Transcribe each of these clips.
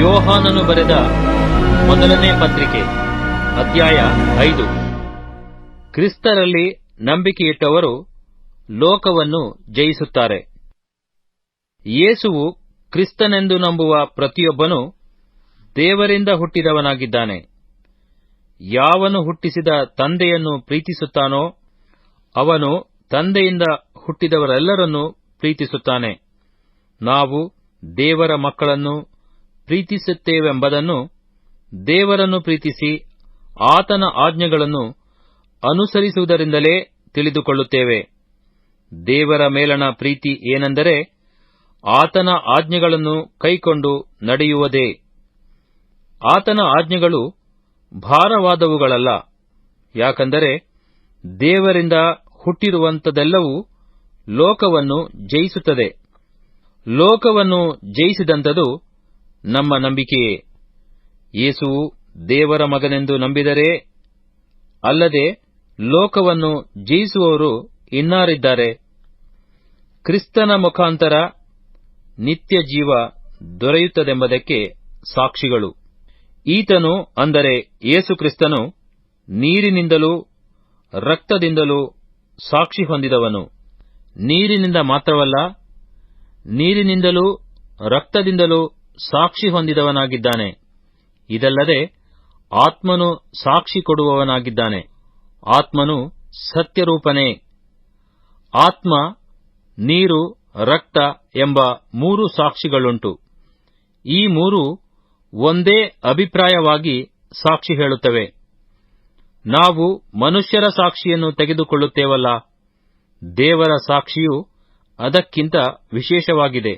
ಯೋಹಾನನು ಬರೆದ ಮೊದಲನೇ ಪತ್ರಿಕೆ ಅಧ್ಯಾಯ 5. ಕ್ರಿಸ್ತರಲ್ಲಿ ನಂಬಿಕೆಯಿಟ್ಟವರು ಲೋಕವನ್ನು ಜಯಿಸುತ್ತಾರೆ. ಯೇಸುವು ಕ್ರಿಸ್ತನೆಂದು ನಂಬುವ ಪ್ರತಿಯೊಬ್ಬನು ದೇವರಿಂದ ಹುಟ್ಟಿದವನಾಗಿದ್ದಾನೆ. ಯಾವನು ಹುಟ್ಟಿಸಿದ ತಂದೆಯನ್ನು ಪ್ರೀತಿಸುತ್ತಾನೋ ಅವನು ತಂದೆಯಿಂದ ಹುಟ್ಟಿದವರೆಲ್ಲರನ್ನೂ ಪ್ರೀತಿಸುತ್ತಾನೆ. ನಾವು ದೇವರ ಮಕ್ಕಳನ್ನು ಪ್ರೀತಿಸುತ್ತೇವೆಂಬುದನ್ನು ದೇವರನ್ನು ಪ್ರೀತಿಸಿ ಆತನ ಆಜ್ಞೆಗಳನ್ನು ಅನುಸರಿಸುವುದರಿಂದಲೇ ತಿಳಿದುಕೊಳ್ಳುತ್ತೇವೆ. ದೇವರ ಮೇಲಣ ಪ್ರೀತಿ ಏನೆಂದರೆ ಆತನ ಆಜ್ಞೆಗಳನ್ನು ಕೈಕೊಂಡು ನಡೆಯುವುದೇ. ಆತನ ಆಜ್ಞೆಗಳು ಭಾರವಾದವುಗಳಲ್ಲ, ಯಾಕಂದರೆ ದೇವರಿಂದ ಹುಟ್ಟಿರುವಂಥದೆಲ್ಲವೂ ಲೋಕವನ್ನು ಜಯಿಸುತ್ತದೆ. ಲೋಕವನ್ನು ಜಯಿಸಿದಂಥದು ನಮ್ಮ ನಂಬಿಕೆಯೇ. ಯೇಸುವು ದೇವರ ಮಗನೆಂದು ನಂಬಿದರೆ ಅಲ್ಲದೆ ಲೋಕವನ್ನು ಜಯಿಸುವವರು ಇನ್ನಾರಿದ್ದಾರೆ? ಕ್ರಿಸ್ತನ ಮುಖಾಂತರ ನಿತ್ಯ ಜೀವ ದೊರೆಯುತ್ತದೆಂಬುದಕ್ಕೆ ಸಾಕ್ಷಿಗಳು. ಈತನು ಅಂದರೆ ಯೇಸು ಕ್ರಿಸ್ತನು ನೀರಿನಿಂದಲೂ ರಕ್ತದಿಂದಲೂ ಸಾಕ್ಷಿ ಹೊಂದಿದವನು. ನೀರಿನಿಂದ ಮಾತ್ರವಲ್ಲ, ನೀರಿನಿಂದಲೂ ರಕ್ತದಿಂದಲೂ ಸಾಕ್ಷಿ ಹೊಂದಿದವನಾಗಿದ್ದಾನೆ. ಇದಲ್ಲದೆ ಆತ್ಮನು ಸಾಕ್ಷಿ ಕೊಡುವವನಾಗಿದ್ದಾನೆ. ಆತ್ಮನು ಸತ್ಯರೂಪನೇ. ಆತ್ಮ, ನೀರು, ರಕ್ತ ಎಂಬ 3 ಸಾಕ್ಷಿಗಳುಂಟು. ಈ 3 ಒಂದೇ ಅಭಿಪ್ರಾಯವಾಗಿ ಸಾಕ್ಷಿ ಹೇಳುತ್ತವೆ. ನಾವು ಮನುಷ್ಯರ ಸಾಕ್ಷಿಯನ್ನು ತೆಗೆದುಕೊಳ್ಳುತ್ತೇವಲ್ಲ, ದೇವರ ಸಾಕ್ಷಿಯು ಅದಕ್ಕಿಂತ ವಿಶೇಷವಾಗಿದೆ.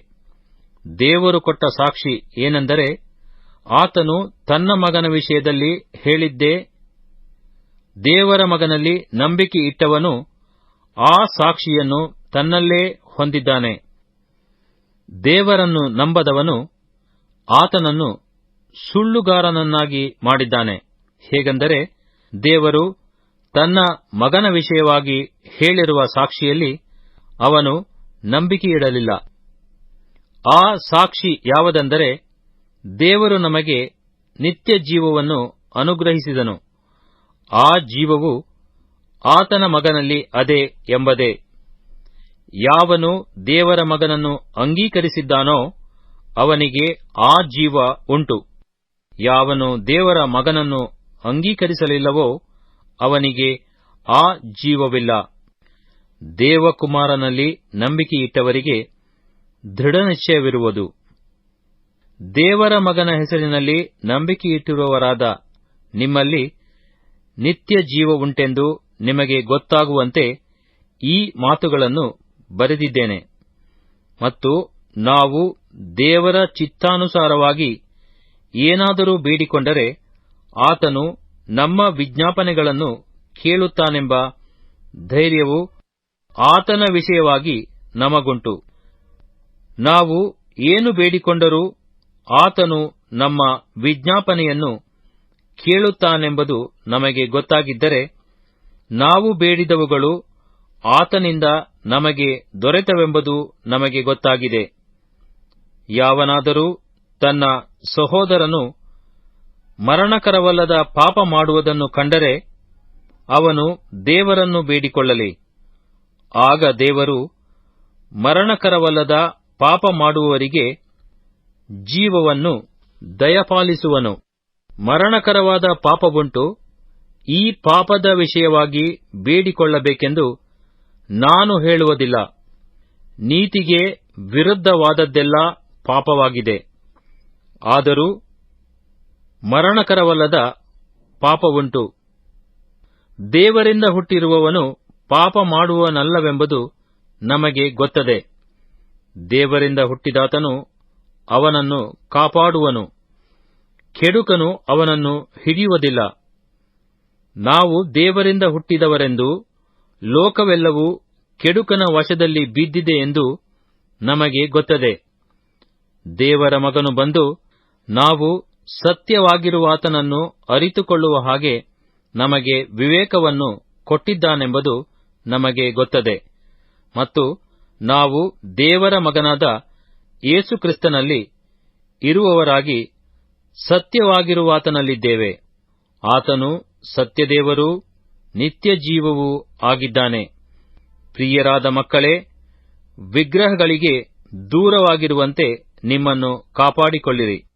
ದೇವರು ಕೊಟ್ಟ ಸಾಕ್ಷಿ ಏನೆಂದರೆ ಆತನು ತನ್ನ ಮಗನ ವಿಷಯದಲ್ಲಿ ಹೇಳಿದ್ದೇ. ದೇವರ ಮಗನಲ್ಲಿ ನಂಬಿಕೆ ಇಟ್ಟವನು ಆ ಸಾಕ್ಷಿಯನ್ನು ತನ್ನಲ್ಲೇ ಹೊಂದಿದ್ದಾನೆ. ದೇವರನ್ನು ನಂಬದವನು ಆತನನ್ನು ಸುಳ್ಳುಗಾರನನ್ನಾಗಿ ಮಾಡಿದ್ದಾನೆ. ಹೇಗೆಂದರೆ ದೇವರು ತನ್ನ ಮಗನ ವಿಷಯವಾಗಿ ಹೇಳಿರುವ ಸಾಕ್ಷಿಯಲ್ಲಿ ಅವನು ನಂಬಿಕೆಯಿಡಲಿಲ್ಲ. ಆ ಸಾಕ್ಷಿ ಯಾವುದೆಂದರೆ ದೇವರು ನಮಗೆ ನಿತ್ಯ ಜೀವವನ್ನು ಅನುಗ್ರಹಿಸಿದನು. ಆ ಜೀವವು ಆತನ ಮಗನಲ್ಲಿ ಅದೇ ಎಂಬುದೇ. ಯಾವನು ದೇವರ ಮಗನನ್ನು ಅಂಗೀಕರಿಸಿದ್ದಾನೋ ಅವನಿಗೆ ಆ ಜೀವ ಉಂಟು. ಯಾವನು ದೇವರ ಮಗನನ್ನು ಅಂಗೀಕರಿಸಲಿಲ್ಲವೋ ಅವನಿಗೆ ಆ ಜೀವವಿಲ್ಲ. ದೇವಕುಮಾರನಲ್ಲಿ ನಂಬಿಕೆಯಿಟ್ಟವರಿಗೆ ದೃಢನಿಶ್ಚಯವಿರುವುದು. ದೇವರ ಮಗನ ಹೆಸರಿನಲ್ಲಿ ನಂಬಿಕೆಯಿಟ್ಟಿರುವವರಾದ ನಿಮ್ಮಲ್ಲಿ ನಿತ್ಯ ಜೀವ ಉಂಟೆಂದು ನಿಮಗೆ ಗೊತ್ತಾಗುವಂತೆ ಈ ಮಾತುಗಳನ್ನು ಬರೆದಿದ್ದೇನೆ. ಮತ್ತು ನಾವು ದೇವರ ಚಿತ್ತಾನುಸಾರವಾಗಿ ಏನಾದರೂ ಬೇಡಿಕೊಂಡರೆ ಆತನು ನಮ್ಮ ವಿಜ್ಞಾಪನೆಗಳನ್ನು ಕೇಳುತ್ತಾನೆಂಬ ಧೈರ್ಯವು ಆತನ ವಿಷಯವಾಗಿ ನಮಗುಂಟು. ನಾವು ಏನು ಬೇಡಿಕೊಂಡರೂ ಆತನು ನಮ್ಮ ವಿಜ್ಞಾಪನೆಯನ್ನು ಕೇಳುತ್ತಾನೆಂಬುದು ನಮಗೆ ಗೊತ್ತಾಗಿದ್ದರೆ ನಾವು ಬೇಡಿದವುಗಳು ಆತನಿಂದ ನಮಗೆ ದೊರೆತವೆಂಬುದು ನಮಗೆ ಗೊತ್ತಾಗಿದೆ. ಯಾವನಾದರೂ ತನ್ನ ಸಹೋದರನು ಮರಣಕರವಲ್ಲದ ಪಾಪ ಮಾಡುವುದನ್ನು ಕಂಡರೆ ಅವನು ದೇವರನ್ನು ಬೇಡಿಕೊಳ್ಳಲಿ. ಆಗ ದೇವರು ಮರಣಕರವಲ್ಲದ ಪಾಪ ಮಾಡುವವರಿಗೆ ಜೀವವನ್ನು ದಯಪಾಲಿಸುವನು. ಮರಣಕರವಾದ ಪಾಪವುಂಟು. ಈ ಪಾಪದ ವಿಷಯವಾಗಿ ಬೇಡಿಕೊಳ್ಳಬೇಕೆಂದು ನಾನು ಹೇಳುವುದಿಲ್ಲ. ನೀತಿಗೆ ವಿರುದ್ಧವಾದದ್ದೆಲ್ಲ ಪಾಪವಾಗಿದೆ. ಆದರೂ ಮರಣಕರವಲ್ಲದ ಪಾಪವುಂಟು. ದೇವರಿಂದ ಹುಟ್ಟಿರುವವನು ಪಾಪ ಮಾಡುವನಲ್ಲವೆಂಬುದು ನಮಗೆ ಗೊತ್ತದೆ. ದೇವರಿಂದ ಹುಟ್ಟಿದಾತನು ಅವನನ್ನು ಕಾಪಾಡುವನು. ಕೆಡುಕನು ಅವನನ್ನು ಹಿಡಿಯುವುದಿಲ್ಲ. ನಾವು ದೇವರಿಂದ ಹುಟ್ಟಿದವರೆಂದು ಲೋಕವೆಲ್ಲವೂ ಕೆಡುಕನ ವಶದಲ್ಲಿ ಬಿದ್ದಿದೆ ಎಂದು ನಮಗೆ ಗೊತ್ತದೆ. ದೇವರ ಮಗನು ಬಂದು ನಾವು ಸತ್ಯವಾಗಿರುವಾತನನ್ನು ಅರಿತುಕೊಳ್ಳುವ ಹಾಗೆ ನಮಗೆ ವಿವೇಕವನ್ನು ಕೊಟ್ಟಿದ್ದಾನೆಂಬುದು ನಮಗೆ ಗೊತ್ತದೆ. ಮತ್ತು ನಾವು ದೇವರ ಮಗನಾದ ಯೇಸು ಕ್ರಿಸ್ತನಲ್ಲಿ ಇರುವವರಾಗಿ ಸತ್ಯವಾಗಿರುವಾತನಲ್ಲಿದ್ದೇವೆ. ಆತನು ಸತ್ಯದೇವರೂ ನಿತ್ಯ ಜೀವವೂ ಆಗಿದ್ದಾನೆ. ಪ್ರಿಯರಾದ ಮಕ್ಕಳೇ, ವಿಗ್ರಹಗಳಿಗೆ ದೂರವಾಗಿರುವಂತೆ ನಿಮ್ಮನ್ನು ಕಾಪಾಡಿಕೊಳ್ಳಿರಿ.